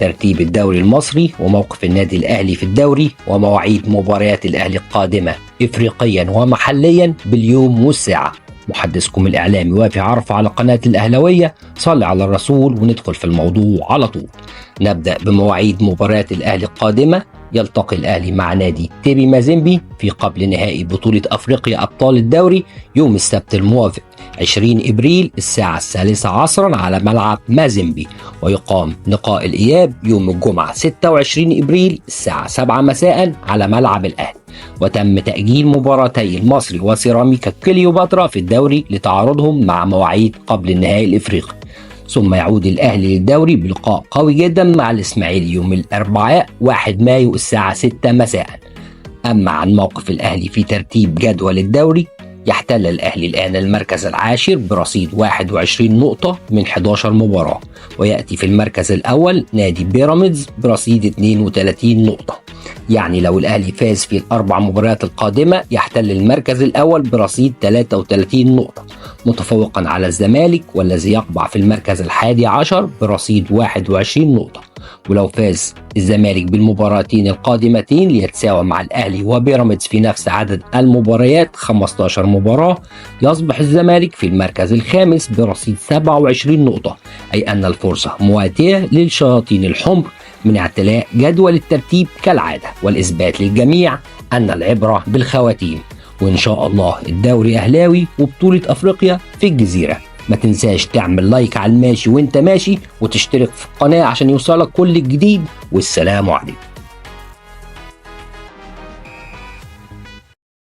ترتيب الدوري المصري وموقف النادي الأهلي في الدوري ومواعيد مباريات الأهلي القادمة إفريقيا ومحليا باليوم والساعة. محدثكم الإعلامي وافي عرفة على قناة الأهلوية. صل على الرسول وندخل في الموضوع على طول. نبدأ بمواعيد مباريات الأهلي القادمة. يلتقي الأهلي مع نادي تيبي مازيمبي في قبل نهائي بطولة أفريقيا أبطال الدوري يوم السبت الموافق 20 إبريل الساعة 3 عصرا على ملعب مازيمبي، ويقام لقاء الإياب يوم الجمعة 26 إبريل الساعة 7 مساء على ملعب الأهلي. وتم تأجيل مباراتي المصري وسيراميكا كليوباترا في الدوري لتعارضهم مع مواعيد قبل النهائي الإفريقي. ثم يعود الأهلي للدوري بلقاء قوي جدا مع الإسماعيلي يوم الأربعاء 1 مايو الساعة 6 مساء. أما عن موقف الأهلي في ترتيب جدول الدوري، يحتل الأهلي الآن المركز العاشر برصيد 21 نقطة من 11 مباراة، ويأتي في المركز الأول نادي بيراميدز برصيد 32 نقطة. يعني لو الأهلي فاز في الأربع مباريات القادمة يحتل المركز الأول برصيد 33 نقطة، متفوقا على الزمالك والذي يقبع في المركز الحادي عشر برصيد 21 نقطة. ولو فاز الزمالك بالمباراتين القادمتين ليتساوى مع الأهلي وبيراميدز في نفس عدد المباريات 15 مباراة، يصبح الزمالك في المركز الخامس برصيد 27 نقطة، أي أن الفرصة مواتية للشياطين الحمر من اعتلاء جدول الترتيب كالعادة، والإثبات للجميع أن العبرة بالخواتيم. وإن شاء الله الدوري أهلاوي وبطولة أفريقيا في الجزيرة. ما تنساش تعمل لايك على الماشي وانت ماشي، وتشترك في القناة عشان يوصلك كل جديد، والسلام عليكم.